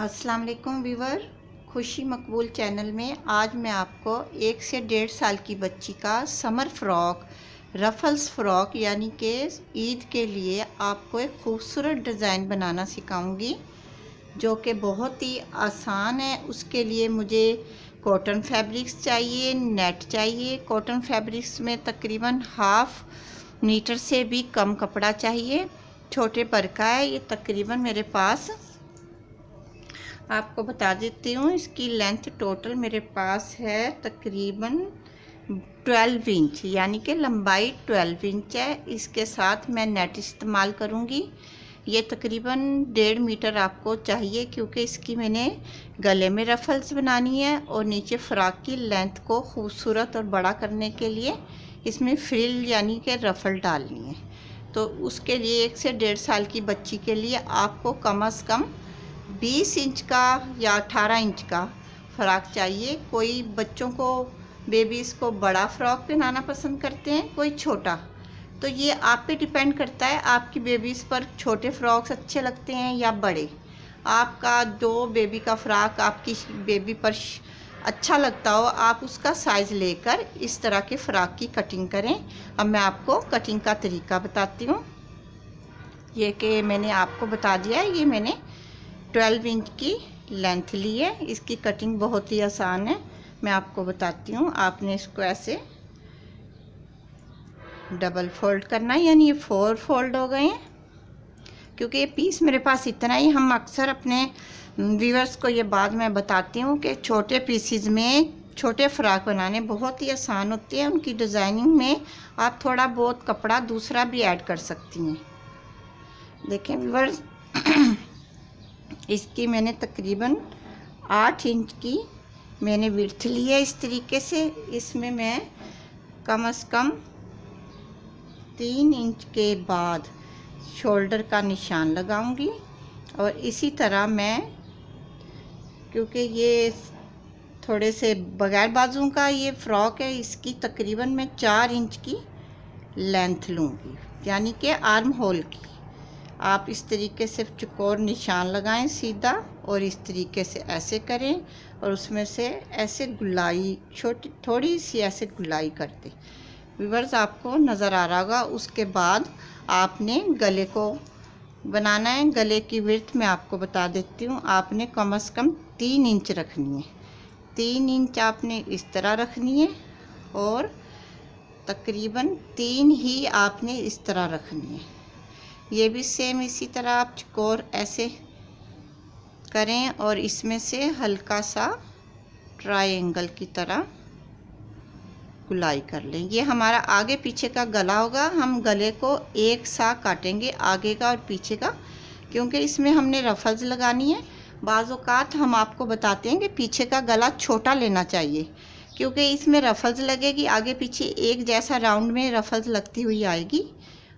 अस्सलाम वालेकुम व्यूवर, खुशी मकबूल चैनल में आज मैं आपको 1 से 1.5 साल की बच्ची का समर फ्रॉक रफल्स फ्रॉक यानी कि ईद के लिए आपको एक खूबसूरत डिज़ाइन बनाना सिखाऊंगी जो कि बहुत ही आसान है। उसके लिए मुझे कॉटन फैब्रिक्स चाहिए, नेट चाहिए। कॉटन फैब्रिक्स में तकरीबन 1/2 मीटर से भी कम कपड़ा चाहिए। छोटे पर का है ये। तकरीबन मेरे पास आपको बता देती हूँ, इसकी लेंथ टोटल मेरे पास है तकरीबन 12 इंच, यानी कि लंबाई 12 इंच है। इसके साथ मैं नेट इस्तेमाल करूँगी। ये तकरीबन 1.5 मीटर आपको चाहिए क्योंकि इसकी मैंने गले में रफल्स बनानी है और नीचे फ्रॉक की लेंथ को खूबसूरत और बड़ा करने के लिए इसमें फ्रिल यानी कि रफल डालनी है। तो उसके लिए 1 से 1.5 साल की बच्ची के लिए आपको कम से कम 20 इंच का या 18 इंच का फ़्रॉक चाहिए। कोई बच्चों को, बेबीज़ को बड़ा फ़्रॉक पहनाना पसंद करते हैं, कोई छोटा। तो ये आप पे डिपेंड करता है, आपकी बेबीज़ पर छोटे फ़्रॉक्स अच्छे लगते हैं या बड़े। आपका जो बेबी का फ़्रॉक आपकी बेबी पर अच्छा लगता हो, आप उसका साइज़ लेकर इस तरह के फ़्रॉक की कटिंग करें। अब मैं आपको कटिंग का तरीका बताती हूँ। ये कि मैंने आपको बता दिया है, ये मैंने 12 इंच की लेंथ ली है। इसकी कटिंग बहुत ही आसान है, मैं आपको बताती हूँ। आपने इसको ऐसे डबल फोल्ड करना है, यानी ये 4 फोल्ड हो गए हैं। क्योंकि ये पीस मेरे पास इतना ही, हम अक्सर अपने व्यूअर्स को ये बात मैं बताती हूँ कि छोटे पीसीज में छोटे फ्रॉक बनाने बहुत ही आसान होती है। उनकी डिज़ाइनिंग में आप थोड़ा बहुत कपड़ा दूसरा भी ऐड कर सकती हैं। देखें व्यूअर्स, इसकी मैंने तकरीबन 8 इंच की मैंने विड्थ ली है। इस तरीके से इसमें मैं कम से कम 3 इंच के बाद शोल्डर का निशान लगाऊंगी। और इसी तरह मैं, क्योंकि ये थोड़े से बगैर बाजुओं का ये फ़्रॉक है, इसकी तकरीबन मैं 4 इंच की लेंथ लूँगी, यानी कि आर्म होल की। आप इस तरीके से चौकोर निशान लगाएं सीधा, और इस तरीके से ऐसे करें और उसमें से ऐसे गुलाई, छोटी थोड़ी सी ऐसे गुलाई कर दें। व्यूअर्स, आपको नज़र आ रहा होगा। उसके बाद आपने गले को बनाना है। गले की विड्थ मैं आपको बता देती हूँ, आपने कम से कम 3 इंच रखनी है। 3 इंच आपने इस तरह रखनी है और तकरीबन 3 ही आपने इस तरह रखनी है। ये भी सेम इसी तरह आप चौकोर ऐसे करें और इसमें से हल्का सा ट्रायंगल की तरह गुलाई कर लें। ये हमारा आगे पीछे का गला होगा। हम गले को एक सा काटेंगे, आगे का और पीछे का, क्योंकि इसमें हमने रफल्स लगानी है। बाज़ औक़ात हम आपको बताते हैं कि पीछे का गला छोटा लेना चाहिए, क्योंकि इसमें रफल्स लगेगी। आगे पीछे एक जैसा राउंड में रफल्स लगती हुई आएगी।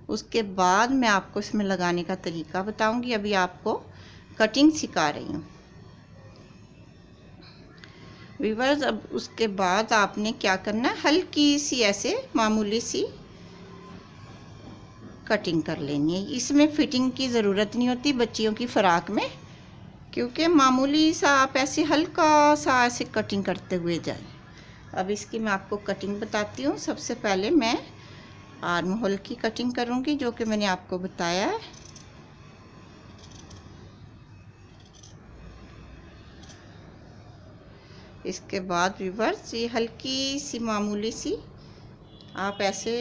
उसके बाद मैं आपको इसमें लगाने का तरीका बताऊंगी। अभी आपको कटिंग सिखा रही हूँ व्यूअर्स। अब उसके बाद आपने क्या करना है, हल्की सी ऐसे मामूली सी कटिंग कर लेनी है। इसमें फिटिंग की ज़रूरत नहीं होती बच्चियों की फ़्रॉक में, क्योंकि मामूली सा आप ऐसे हल्का सा ऐसे कटिंग करते हुए जाएं। अब इसकी मैं आपको कटिंग बताती हूँ। सबसे पहले मैं आर्म होल की कटिंग करूँगी, जो कि मैंने आपको बताया है। इसके बाद व्यूअर्स, ये हल्की सी मामूली सी आप ऐसे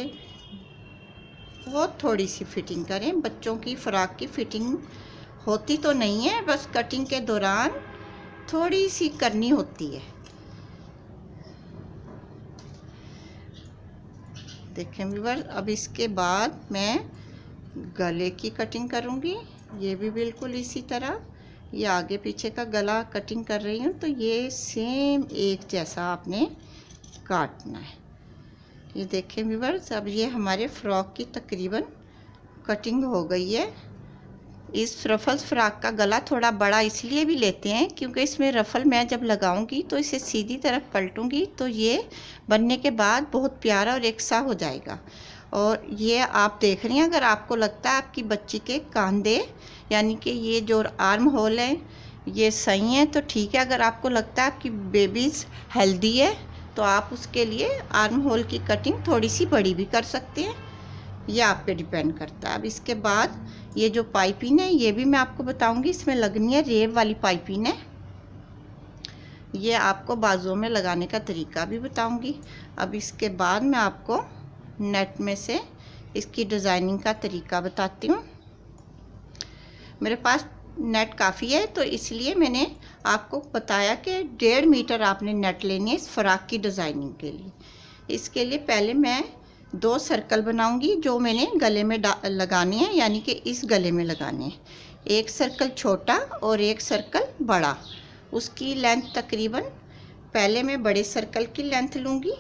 बहुत थोड़ी सी फिटिंग करें। बच्चों की फ़्रॉक की फिटिंग होती तो नहीं है, बस कटिंग के दौरान थोड़ी सी करनी होती है। देखें व्यूअर्स, अब इसके बाद मैं गले की कटिंग करूँगी। ये भी बिल्कुल इसी तरह, ये आगे पीछे का गला कटिंग कर रही हूँ, तो ये सेम एक जैसा आपने काटना है। ये देखें व्यूअर्स, अब ये हमारे फ़्रॉक की तकरीबन कटिंग हो गई है। इस रफल्स फ़्रॉक का गला थोड़ा बड़ा इसलिए भी लेते हैं क्योंकि इसमें रफल मैं जब लगाऊंगी तो इसे सीधी तरफ पलटूंगी तो ये बनने के बाद बहुत प्यारा और एक सा हो जाएगा। और ये आप देख रही हैं, अगर आपको लगता है आपकी बच्ची के कंधे यानी कि ये जो आर्म होल है ये सही है तो ठीक है। अगर आपको लगता है आपकी बेबीज़ हेल्दी है तो आप उसके लिए आर्म होल की कटिंग थोड़ी सी बड़ी भी कर सकते हैं, ये आप पे डिपेंड करता है। अब इसके बाद ये जो पाइपिंग है ये भी मैं आपको बताऊंगी, इसमें लगनी है रेब वाली पाइपिंग है। ये आपको बाजुओं में लगाने का तरीका भी बताऊंगी। अब इसके बाद मैं आपको नेट में से इसकी डिज़ाइनिंग का तरीका बताती हूँ। मेरे पास नेट काफ़ी है तो इसलिए मैंने आपको बताया कि 1.5 मीटर आपने नेट लेनी है इस फ्रॉक की डिज़ाइनिंग के लिए। इसके लिए पहले मैं 2 सर्कल बनाऊंगी जो मैंने गले में लगाने हैं, यानी कि इस गले में लगाने हैं। एक सर्कल छोटा और एक सर्कल बड़ा। उसकी लेंथ तकरीबन, पहले मैं बड़े सर्कल की लेंथ लूँगी,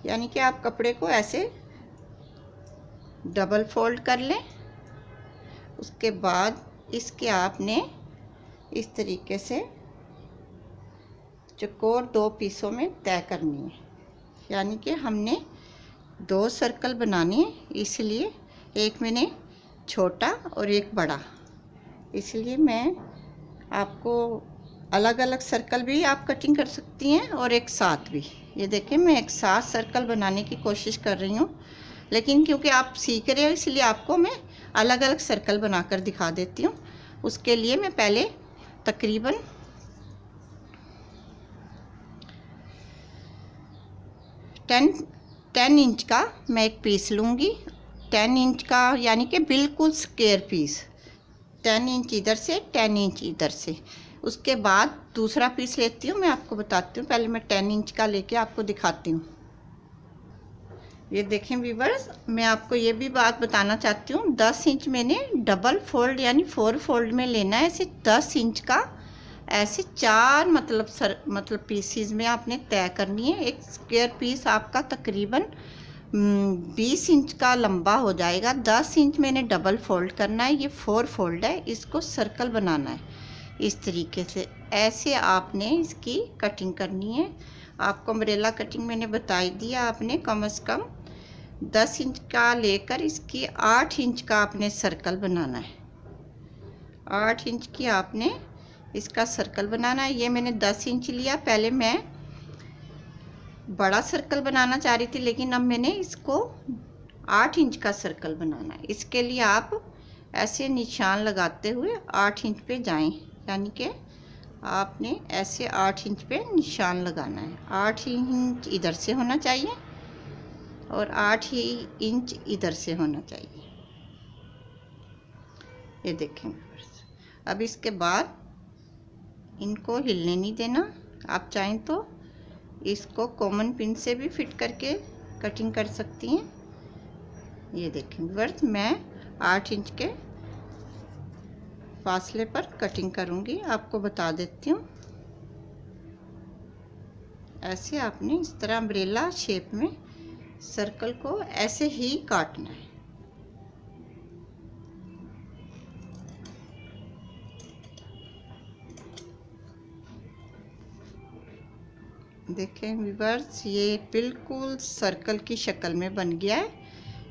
यानी कि आप कपड़े को ऐसे डबल फोल्ड कर लें। उसके बाद इसके आपने इस तरीके से चौकोर 2 पीसों में तय करनी है, यानी कि हमने 2 सर्कल बनाने हैं, इसलिए एक मैंने छोटा और एक बड़ा। इसलिए मैं आपको अलग अलग सर्कल भी आप कटिंग कर सकती हैं और एक साथ भी। ये देखें मैं एक साथ सर्कल बनाने की कोशिश कर रही हूँ, लेकिन क्योंकि आप सीख रहे हो इसलिए आपको मैं अलग अलग सर्कल बनाकर दिखा देती हूँ। उसके लिए मैं पहले तकरीबन 10 इंच का मैं एक पीस लूँगी। 10 इंच का यानी कि बिल्कुल स्क्वायर पीस, 10 इंच इधर से 10 इंच इधर से। उसके बाद दूसरा पीस लेती हूँ, मैं आपको बताती हूँ। पहले मैं 10 इंच का लेके आपको दिखाती हूँ। ये देखें व्यूअर्स, मैं आपको ये भी बात बताना चाहती हूँ, 10 इंच मैंने डबल फोल्ड यानी 4 फोल्ड में लेना है। ऐसे 10 इंच का ऐसे 4 मतलब पीसीज में आपने तय करनी है। एक स्क्वायर पीस आपका तकरीबन 20 इंच का लंबा हो जाएगा। 10 इंच मैंने डबल फोल्ड करना है, ये 4 फोल्ड है, इसको सर्कल बनाना है इस तरीके से। ऐसे आपने इसकी कटिंग करनी है। आपको अम्ब्रेला कटिंग मैंने बताई दी, आपने कम से कम 10 इंच का लेकर इसकी 8 इंच का आपने सर्कल बनाना है। 8 इंच की आपने इसका सर्कल बनाना है। ये मैंने 10 इंच लिया। पहले मैं बड़ा सर्कल बनाना चाह रही थी, लेकिन अब मैंने इसको 8 इंच का सर्कल बनाना है। इसके लिए आप ऐसे निशान लगाते हुए 8 इंच पे जाएं, यानी कि आपने ऐसे 8 इंच पे निशान लगाना है। 8 इंच इधर से होना चाहिए और 8 ही इंच इधर से होना चाहिए। ये देखें। अब इसके बाद इनको हिलने नहीं देना। आप चाहें तो इसको कॉमन पिन से भी फिट करके कटिंग कर सकती हैं। ये देखें व्यूअर्स, मैं 8 इंच के फासले पर कटिंग करूंगी, आपको बता देती हूँ। ऐसे आपने इस तरह अम्ब्रेला शेप में सर्कल को ऐसे ही काटना है। देखें व्यूअर्स, ये बिल्कुल सर्कल की शक्ल में बन गया है।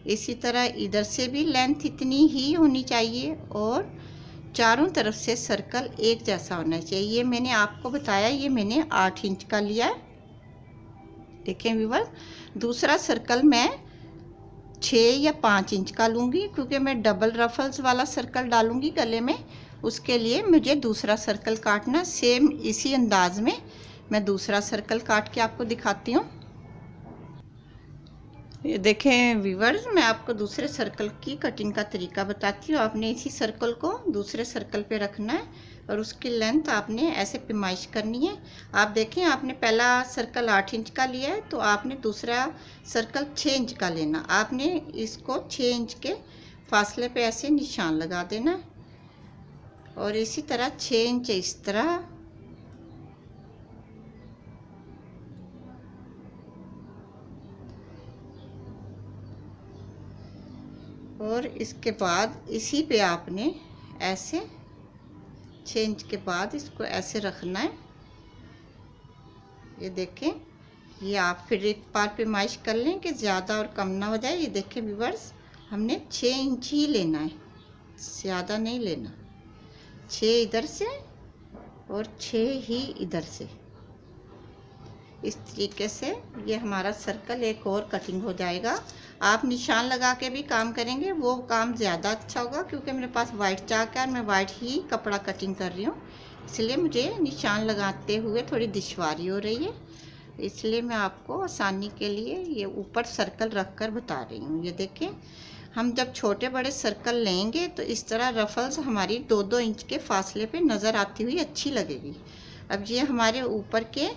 इसी तरह इधर से भी लेंथ इतनी ही होनी चाहिए और चारों तरफ से सर्कल एक जैसा होना चाहिए। ये मैंने आपको बताया, ये मैंने 8 इंच का लिया है। देखें व्यूअर्स, दूसरा सर्कल मैं 6 या 5 इंच का लूँगी, क्योंकि मैं डबल रफल्स वाला सर्कल डालूँगी गले में। उसके लिए मुझे दूसरा सर्कल काटना। सेम इसी अंदाज में मैं दूसरा सर्कल काट के आपको दिखाती हूँ। ये देखें व्यूअर्स, मैं आपको दूसरे सर्कल की कटिंग का तरीका बताती हूँ। आपने इसी सर्कल को दूसरे सर्कल पे रखना है और उसकी लेंथ आपने ऐसे पैमाइश करनी है। आप देखें, आपने पहला सर्कल 8 इंच का लिया है तो आपने दूसरा सर्कल 6 इंच का लेना। आपने इसको 6 इंच के फासले पे ऐसे निशान लगा देना है और इसी तरह 6 इंच इस तरह, और इसके बाद इसी पे आपने ऐसे 6 इंच के बाद इसको ऐसे रखना है। ये देखें, ये आप फिर एक बार पैमाइश कर लें कि ज़्यादा और कम ना हो जाए। ये देखें व्यूअर्स, हमने 6 इंच ही लेना है। ज़्यादा नहीं लेना, 6 इधर से और 6 ही इधर से। इस तरीके से ये हमारा सर्कल एक और कटिंग हो जाएगा। आप निशान लगा के भी काम करेंगे, वो काम ज़्यादा अच्छा होगा, क्योंकि मेरे पास वाइट चाक है और मैं वाइट ही कपड़ा कटिंग कर रही हूँ, इसलिए मुझे निशान लगाते हुए थोड़ी दुश्वारी हो रही है। इसलिए मैं आपको आसानी के लिए ये ऊपर सर्कल रख कर बता रही हूँ। ये देखें, हम जब छोटे बड़े सर्कल लेंगे तो इस तरह रफल्स हमारी 2-2 इंच के फासले पे नज़र आती हुई अच्छी लगेगी। अब ये हमारे ऊपर के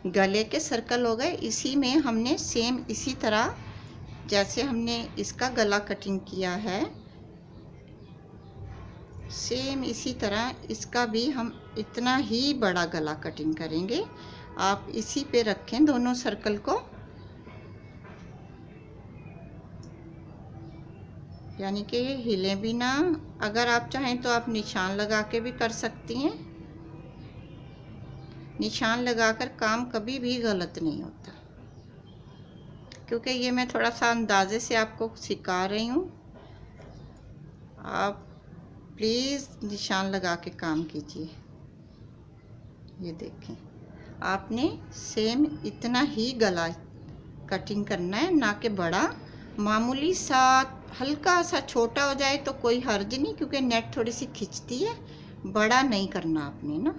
गले के सर्कल हो गए। इसी में हमने सेम इसी तरह जैसे हमने इसका गला कटिंग किया है, सेम इसी तरह इसका भी हम इतना ही बड़ा गला कटिंग करेंगे। आप इसी पे रखें दोनों सर्कल को, यानी कि ये हिले भी ना। अगर आप चाहें तो आप निशान लगा के भी कर सकती हैं। निशान लगाकर काम कभी भी गलत नहीं होता, क्योंकि ये मैं थोड़ा सा अंदाजे से आपको सिखा रही हूँ। आप प्लीज़ निशान लगा के काम कीजिए। ये देखें, आपने सेम इतना ही गला कटिंग करना है, ना कि बड़ा। मामूली सा हल्का सा छोटा हो जाए तो कोई हर्ज नहीं, क्योंकि नेट थोड़ी सी खिंचती है। बड़ा नहीं करना आपने ना।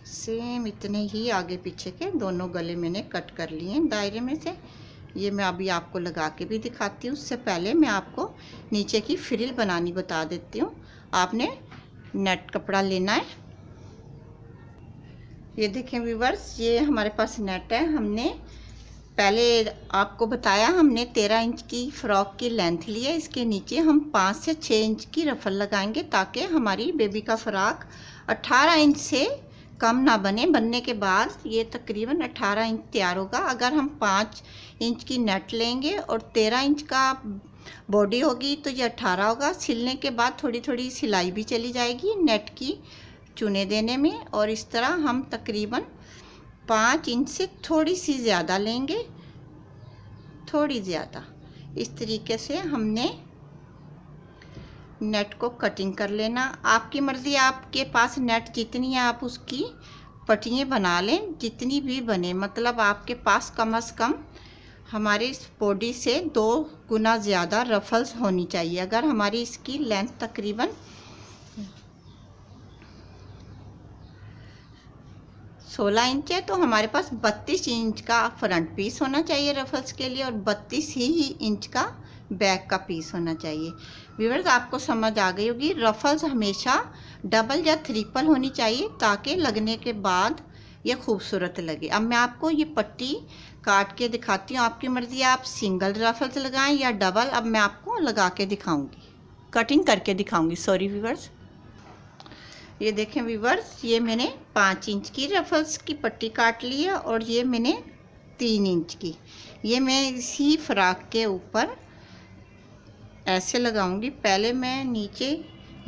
सेम इतने ही आगे पीछे के दोनों गले मैंने कट कर लिए हैं दायरे में से। ये मैं अभी आपको लगा के भी दिखाती हूँ। उससे पहले मैं आपको नीचे की फ्रिल बनानी बता देती हूँ। आपने नेट कपड़ा लेना है। ये देखें व्यूअर्स, ये हमारे पास नेट है। हमने पहले आपको बताया, हमने 13 इंच की फ़्रॉक की लेंथ ली है। इसके नीचे हम 5 से 6 इंच की रफल लगाएंगे, ताकि हमारी बेबी का फ़्रॉक 18 इंच से कम ना बने। बनने के बाद ये तकरीबन 18 इंच तैयार होगा। अगर हम 5 इंच की नेट लेंगे और 13 इंच का बॉडी होगी तो ये 18 होगा। सिलने के बाद थोड़ी थोड़ी सिलाई भी चली जाएगी नेट की चुने देने में। और इस तरह हम तकरीबन 5 इंच से थोड़ी सी ज़्यादा लेंगे, थोड़ी ज़्यादा। इस तरीके से हमने नेट को कटिंग कर लेना। आपकी मर्ज़ी, आपके पास नेट जितनी है आप उसकी पट्टियाँ बना लें, जितनी भी बने। मतलब आपके पास कम से कम हमारी इस बॉडी से 2 गुना ज़्यादा रफल्स होनी चाहिए। अगर हमारी इसकी लेंथ तकरीबन 16 इंच है तो हमारे पास 32 इंच का फ्रंट पीस होना चाहिए रफल्स के लिए, और 32 ही इंच का बैक का पीस होना चाहिए। व्यूअर्स, आपको समझ आ गई होगी। रफल्स हमेशा डबल या ट्रिपल होनी चाहिए, ताकि लगने के बाद ये खूबसूरत लगे। अब मैं आपको ये पट्टी काट के दिखाती हूँ। आपकी मर्ज़ी, आप सिंगल रफल्स लगाएं या डबल। अब मैं आपको लगा के दिखाऊंगी, कटिंग करके दिखाऊंगी। Sorry viewers. ये देखें व्यूअर्स, ये मैंने 5 इंच की रफल्स की पट्टी काट ली है, और ये मैंने 3 इंच की। ये मैं इसी फ्रॉक के ऊपर ऐसे लगाऊंगी। पहले मैं नीचे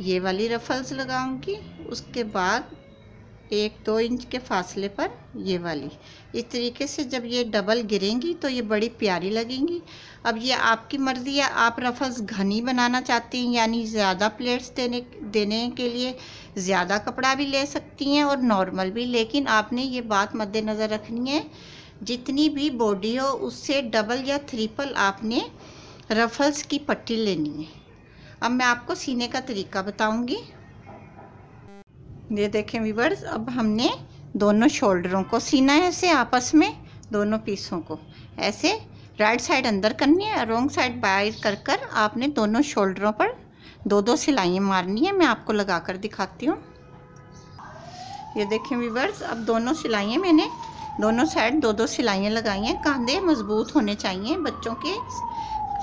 ये वाली रफल्स लगाऊंगी, उसके बाद 1-2 इंच के फासले पर ये वाली। इस तरीके से जब ये डबल गिरेंगी तो ये बड़ी प्यारी लगेंगी। अब ये आपकी मर्ज़ी है, आप रफल्स घनी बनाना चाहती हैं, यानी ज़्यादा प्लेट्स देने के लिए ज़्यादा कपड़ा भी ले सकती हैं और नॉर्मल भी। लेकिन आपने ये बात मद्देनज़र रखनी है, जितनी भी बॉडी हो उससे डबल या ट्रिपल आपने रफल्स की पट्टी लेनी है। अब मैं आपको सीने का तरीका बताऊंगी। ये देखें व्यूअर्स, अब हमने दोनों शोल्डरों को सीना है ऐसे आपस में, दोनों पीसों को ऐसे राइट साइड अंदर करनी है, रॉन्ग साइड बाहर कर कर आपने दोनों शोल्डरों पर 2-2 सिलाइयाँ मारनी है। मैं आपको लगा कर दिखाती हूँ। ये देखें व्यूअर्स, अब दोनों सिलाइयाँ मैंने दोनों साइड 2-2 सिलाइयाँ लगाई हैं। कंधे मजबूत होने चाहिए बच्चों के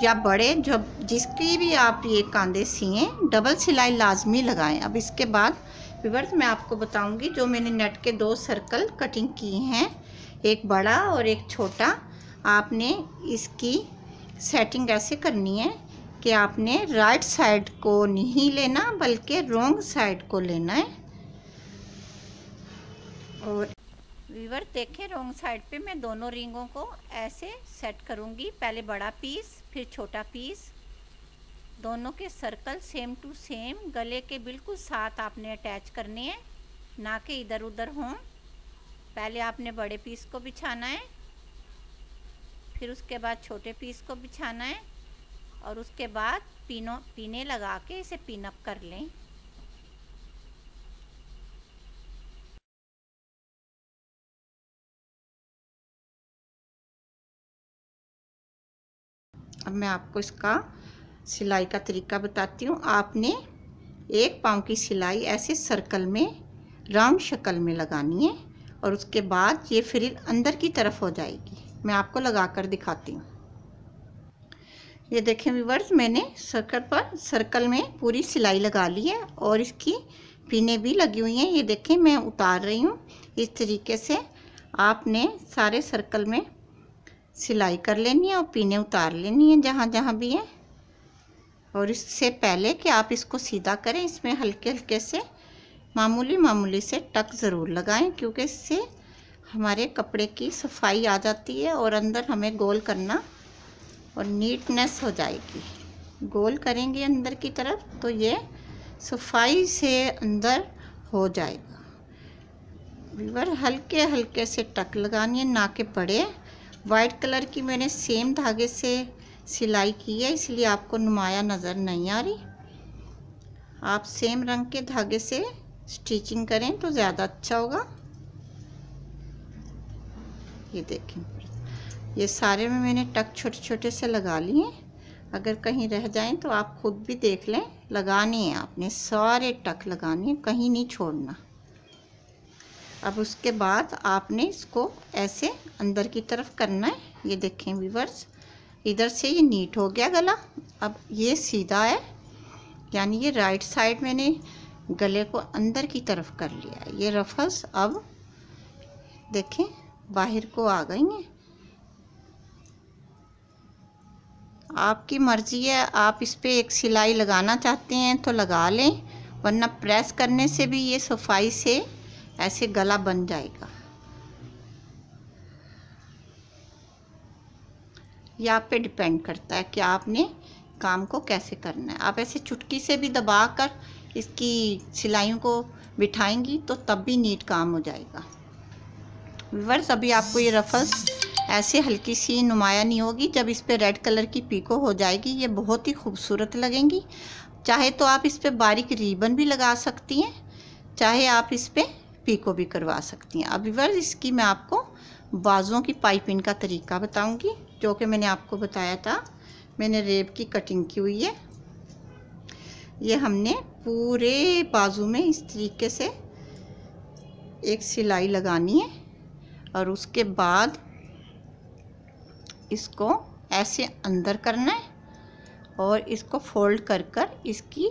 या बड़े, जब जिसकी भी आप ये कांधे सिएं, डबल सिलाई लाजमी लगाएं। अब इसके बाद व्यूअर्स मैं आपको बताऊंगी, जो मैंने नेट के 2 सर्कल कटिंग किए हैं, एक बड़ा और एक छोटा। आपने इसकी सेटिंग ऐसे करनी है कि आपने राइट साइड को नहीं लेना, बल्कि रॉन्ग साइड को लेना है। और वीवर देखें, रॉन्ग साइड पे मैं दोनों रिंगों को ऐसे सेट करूँगी। पहले बड़ा पीस फिर छोटा पीस, दोनों के सर्कल सेम टू सेम गले के बिल्कुल साथ आपने अटैच करने हैं, ना कि इधर उधर हों। पहले आपने बड़े पीस को बिछाना है, फिर उसके बाद छोटे पीस को बिछाना है और उसके बाद पीने लगा के इसे पिन अप कर लें। अब मैं आपको इसका सिलाई का तरीका बताती हूँ। आपने 1 पाँव की सिलाई ऐसे सर्कल में राउंड शक्ल में लगानी है और उसके बाद ये फिर अंदर की तरफ हो जाएगी। मैं आपको लगा कर दिखाती हूँ। ये देखें व्यूअर्स, मैंने सर्कल में पूरी सिलाई लगा ली है और इसकी पिनें भी लगी हुई हैं। ये देखें, मैं उतार रही हूँ। इस तरीके से आपने सारे सर्कल में सिलाई कर लेनी है और पिनें उतार लेनी है जहाँ जहाँ भी है। और इससे पहले कि आप इसको सीधा करें, इसमें हल्के हल्के से मामूली से टक ज़रूर लगाएं, क्योंकि इससे हमारे कपड़े की सफाई आ जाती है और अंदर हमें गोल करना और नीटनेस हो जाएगी। गोल करेंगे अंदर की तरफ तो ये सफाई से अंदर हो जाएगा। व्यूअर, हल्के हल्के से टक लगानी है, ना के बड़े। वाइट कलर की मैंने सेम धागे से सिलाई की है, इसलिए आपको नुमाया नज़र नहीं आ रही। आप सेम रंग के धागे से स्टिचिंग करें तो ज़्यादा अच्छा होगा। ये देखें, ये सारे में मैंने टक छोटे छोटे से लगा लिए। अगर कहीं रह जाएं तो आप खुद भी देख लें। लगानी है आपने, सारे टक लगाने हैं, कहीं नहीं छोड़ना। अब उसके बाद आपने इसको ऐसे अंदर की तरफ करना है। ये देखें व्यूअर्स, इधर से ये नीट हो गया गला। अब ये सीधा है, यानी ये राइट साइड मैंने गले को अंदर की तरफ कर लिया है। ये रफल्स अब देखें बाहर को आ गई हैं। आपकी मर्ज़ी है, आप इस पे एक सिलाई लगाना चाहते हैं तो लगा लें, वरना प्रेस करने से भी ये सफाई से ऐसे गला बन जाएगा। ये आप पे डिपेंड करता है कि आपने काम को कैसे करना है। आप ऐसे चुटकी से भी दबा कर इसकी सिलाइयों को बिठाएंगी तो तब भी नीट काम हो जाएगा। व्यूअर्स, अभी आपको ये रफल्स ऐसे हल्की सी नुमाया नहीं होगी। जब इस पे रेड कलर की पीको हो जाएगी, ये बहुत ही खूबसूरत लगेंगी। चाहे तो आप इस पे बारीक रिबन भी लगा सकती हैं, चाहे आप इस पे पीको भी करवा सकती हैं। अब व्यूअर्स, इसकी मैं आपको बाजुओं की पाइपिंग का तरीका बताऊंगी, जो कि मैंने आपको बताया था। मैंने रेब की कटिंग की हुई है। ये हमने पूरे बाजू में इस तरीके से एक सिलाई लगानी है और उसके बाद इसको ऐसे अंदर करना है और इसको फोल्ड कर कर इसकी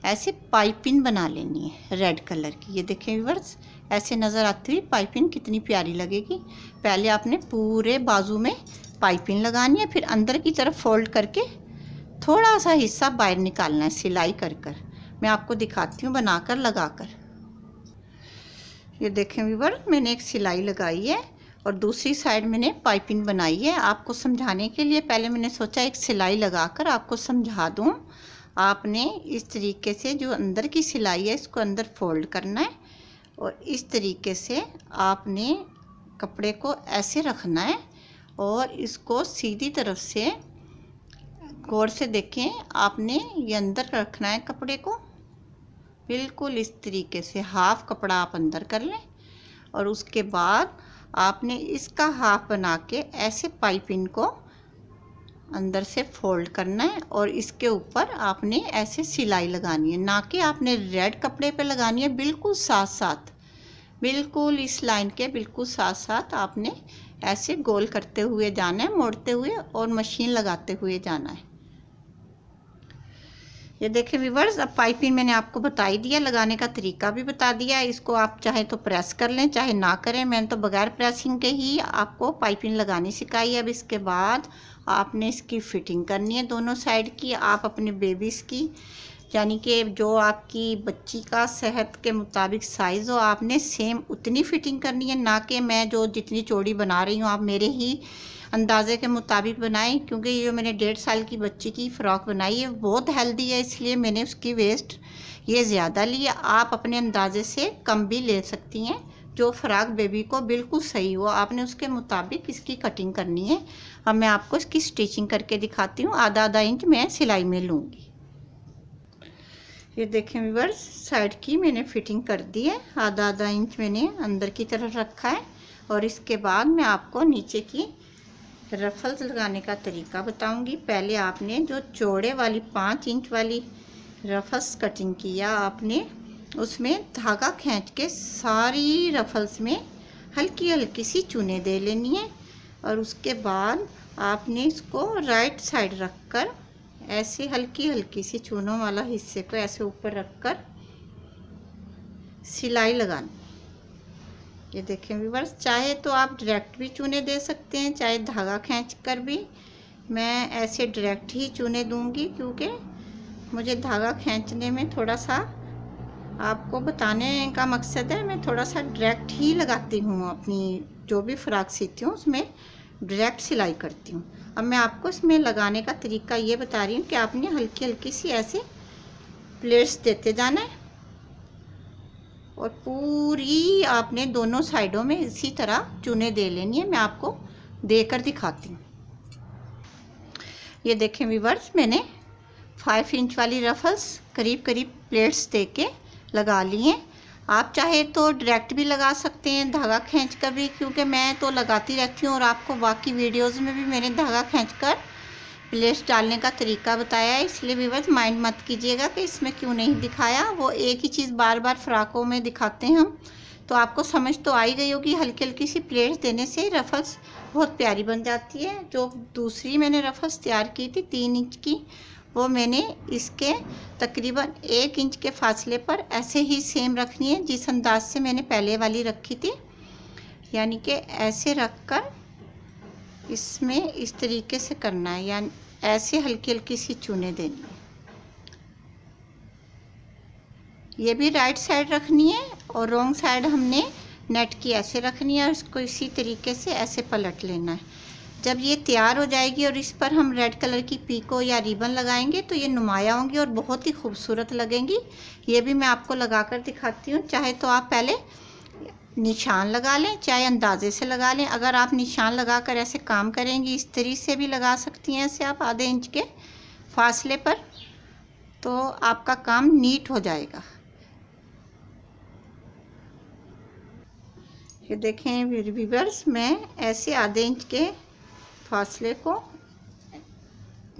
ऐसे पाइपिंग बना लेनी है रेड कलर की। ये देखें व्यूअर्स, ऐसे नज़र आती हुई पाइपिंग कितनी प्यारी लगेगी। पहले आपने पूरे बाजू में पाइपिंग लगानी है, फिर अंदर की तरफ फोल्ड करके थोड़ा सा हिस्सा बाहर निकालना है सिलाई कर कर। मैं आपको दिखाती हूँ बनाकर लगाकर। ये देखें व्यूअर्स, मैंने एक सिलाई लगाई है और दूसरी साइड मैंने पाइपिंग बनाई है। आपको समझाने के लिए पहले मैंने सोचा एक सिलाई लगाकर आपको समझा दूँ। आपने इस तरीके से जो अंदर की सिलाई है इसको अंदर फोल्ड करना है और इस तरीके से आपने कपड़े को ऐसे रखना है और इसको सीधी तरफ से गौर से देखें। आपने ये अंदर रखना है कपड़े को, बिल्कुल इस तरीके से हाफ कपड़ा आप अंदर कर लें और उसके बाद आपने इसका हाफ बना के ऐसे पाइपिंग को अंदर से फोल्ड करना है और इसके ऊपर आपने ऐसे सिलाई लगानी है, ना कि आपने रेड कपड़े पे लगानी है। बिल्कुल साथ साथ, बिल्कुल इस लाइन के बिल्कुल साथ साथ आपने ऐसे गोल करते हुए जाना है, मोड़ते हुए और मशीन लगाते हुए जाना है। ये देखें व्यूअर्स, अब पाइपिंग मैंने आपको बता ही दिया, लगाने का तरीका भी बता दिया। इसको आप चाहे तो प्रेस कर लें, चाहे ना करें। मैंने तो बगैर प्रेसिंग के ही आपको पाइपिंग लगानी सिखाई है। अब इसके बाद आपने इसकी फिटिंग करनी है दोनों साइड की। आप अपने बेबीज़ की यानी कि जो आपकी बच्ची का सेहत के मुताबिक साइज़ हो, आपने सेम उतनी फिटिंग करनी है, ना कि मैं जो जितनी चौड़ी बना रही हूँ आप मेरे ही अंदाजे के मुताबिक बनाएं। क्योंकि ये जो मैंने 1.5 साल की बच्ची की फ़्रॉक बनाई है बहुत हेल्दी है, इसलिए मैंने उसकी वेस्ट ये ज़्यादा ली है। आप अपने अंदाजे से कम भी ले सकती हैं, जो फ़्रॉक बेबी को बिल्कुल सही हो, आपने उसके मुताबिक इसकी कटिंग करनी है। अब मैं आपको इसकी स्टिचिंग करके दिखाती हूँ। आधा इंच मैं सिलाई में लूँगी। ये देखें व्यूअर्स, साइड की मैंने फिटिंग कर दी है। आधा इंच मैंने अंदर की तरफ रखा है और इसके बाद मैं आपको नीचे की रफल्स लगाने का तरीका बताऊंगी। पहले आपने जो चौड़े वाली 5 इंच वाली रफल्स कटिंग किया, आपने उसमें धागा खींच के सारी रफल्स में हल्की हल्की सी चूने दे लेनी है और उसके बाद आपने इसको राइट साइड रखकर ऐसे हल्की हल्की सी चूनों वाला हिस्से को ऐसे ऊपर रखकर सिलाई लगानी। ये देखें व्यूअर्स, चाहे तो आप डायरेक्ट भी चूने दे सकते हैं, चाहे धागा खींचकर भी। मैं ऐसे डायरेक्ट ही चूने दूंगी क्योंकि मुझे धागा खींचने में थोड़ा सा, आपको बताने का मकसद है, मैं थोड़ा सा डायरेक्ट ही लगाती हूँ। अपनी जो भी फ्रॉक सीती हूँ उसमें डायरेक्ट सिलाई करती हूँ। अब मैं आपको इसमें लगाने का तरीका ये बता रही हूँ कि आपने हल्की हल्की सी ऐसे प्लेट्स देते जाना है और पूरी आपने दोनों साइडों में इसी तरह चूने दे लेनी है। मैं आपको देकर दिखाती हूँ। ये देखें व्यूअर्स, मैंने 5 इंच वाली रफल्स करीब करीब प्लेट्स दे के लगा ली हैं। आप चाहे तो डायरेक्ट भी लगा सकते हैं, धागा खींच कर भी, क्योंकि मैं तो लगाती रहती हूँ और आपको बाकी वीडियोस में भी मैंने धागा खींचकर प्लेट्स डालने का तरीका बताया है। इसलिए व्यूअर्स माइंड मत कीजिएगा कि इसमें क्यों नहीं दिखाया। वो एक ही चीज़ बार बार फ्रॉकों में दिखाते हैं हम, तो आपको समझ तो आ ही गई होगी। हल्की हल्की सी प्लेट्स देने से रफल्स बहुत प्यारी बन जाती है। जो दूसरी मैंने रफल्स तैयार की थी 3 इंच की, वो मैंने इसके तकरीबन 1 इंच के फासले पर ऐसे ही सेम रखनी है जिस अंदाज से मैंने पहले वाली रखी थी। यानी कि ऐसे रखकर इसमें इस तरीके से करना है, यानी ऐसे हल्की हल्की सी चूने देनी है। ये भी राइट साइड रखनी है और रॉन्ग साइड हमने नेट की ऐसे रखनी है और इसको इसी तरीके से ऐसे पलट लेना है। जब ये तैयार हो जाएगी और इस पर हम रेड कलर की पीको या रिबन लगाएंगे तो ये नुमाया होंगी और बहुत ही खूबसूरत लगेंगी। ये भी मैं आपको लगाकर दिखाती हूँ। चाहे तो आप पहले निशान लगा लें, चाहे अंदाजे से लगा लें। अगर आप निशान लगाकर ऐसे काम करेंगी, इस तरीके से भी लगा सकती हैं ऐसे आप आधे इंच के फासले पर, तो आपका काम नीट हो जाएगा। ये देखें व्यूअर्स, मैं ऐसे आधे इंच के फासले को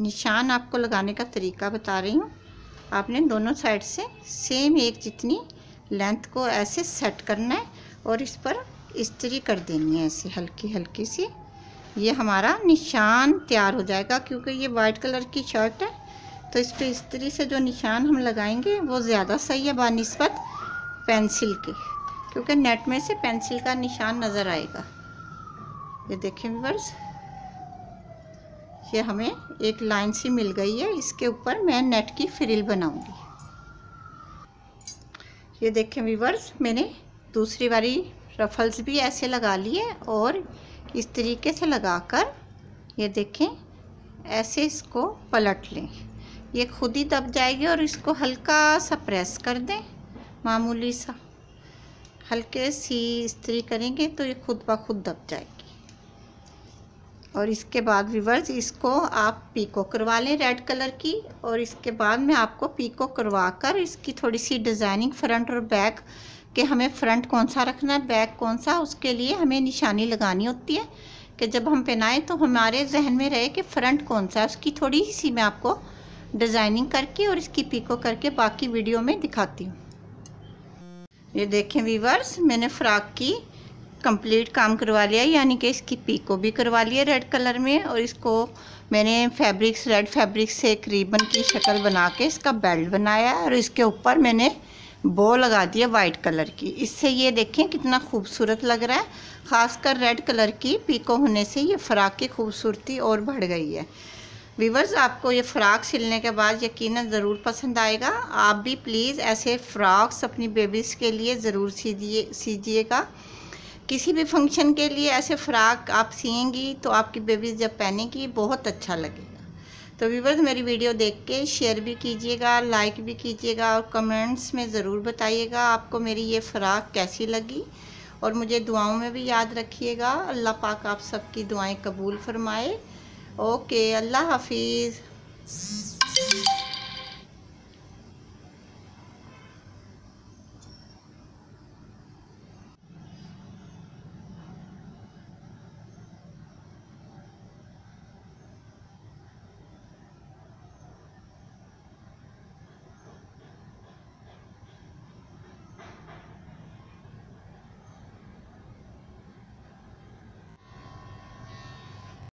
निशान आपको लगाने का तरीका बता रही हूँ। आपने दोनों साइड से सेम एक जितनी लेंथ को ऐसे सेट करना है और इस पर इस्त्री कर देनी है ऐसे हल्की हल्की सी। ये हमारा निशान तैयार हो जाएगा। क्योंकि ये वाइट कलर की शर्ट है तो इस पर इस्त्री से जो निशान हम लगाएंगे वो ज़्यादा सही है बानिस्बत पेंसिल के, क्योंकि नेट में से पेंसिल का निशान नज़र आएगा। ये देखें व्यूअर्स, ये हमें एक लाइन सी मिल गई है। इसके ऊपर मैं नेट की फ्रिल बनाऊंगी। ये देखें व्यूअर्स, मैंने दूसरी वाली रफल्स भी ऐसे लगा लिए और इस तरीके से लगाकर ये देखें ऐसे इसको पलट लें। ये खुद ही दब जाएगी और इसको हल्का सा प्रेस कर दें, मामूली सा हल्के सी इस्त्री करेंगे तो ये खुद ब खुद दब जाएगी। और इसके बाद व्यूअर्स इसको आप पीको करवा लें रेड कलर की, और इसके बाद मैं आपको पीको करवा कर इसकी थोड़ी सी डिज़ाइनिंग फ्रंट और बैक के, हमें फ्रंट कौन सा रखना है बैक कौन सा, उसके लिए हमें निशानी लगानी होती है कि जब हम पहनाएं तो हमारे जहन में रहे कि फ्रंट कौन सा है। उसकी थोड़ी सी मैं आपको डिज़ाइनिंग करके और इसकी पीको करके बाकी वीडियो में दिखाती हूँ। ये देखें व्यूअर्स, मैंने फ़्रॉक की कंप्लीट काम करवा लिया, यानी कि इसकी पीको भी करवा लिया रेड कलर में, और इसको मैंने फैब्रिक्स रेड फैब्रिक से एक रिबन की शक्ल बना के इसका बेल्ट बनाया और इसके ऊपर मैंने बो लगा दिया वाइट कलर की। इससे ये देखें कितना खूबसूरत लग रहा है। ख़ासकर रेड कलर की पीको होने से ये फ़्रॉक की खूबसूरती और बढ़ गई है। व्यूवर्स, आपको ये फ़्रॉक सिलने के बाद यकीनन ज़रूर पसंद आएगा। आप भी प्लीज़ ऐसे फ़्रॉक्स अपनी बेबीज़ के लिए ज़रूर सीजिएगा। किसी भी फंक्शन के लिए ऐसे फ़्रॉक आप सिएंगी तो आपकी बेबीज़ जब पहनेगी बहुत अच्छा लगेगा। तो व्यूवर्स, मेरी वीडियो देख के शेयर भी कीजिएगा, लाइक भी कीजिएगा और कमेंट्स में ज़रूर बताइएगा आपको मेरी ये फ़्रॉक कैसी लगी। और मुझे दुआओं में भी याद रखिएगा। अल्लाह पाक आप सबकी दुआएं कबूल फरमाए। ओके, अल्लाह हाफिज़।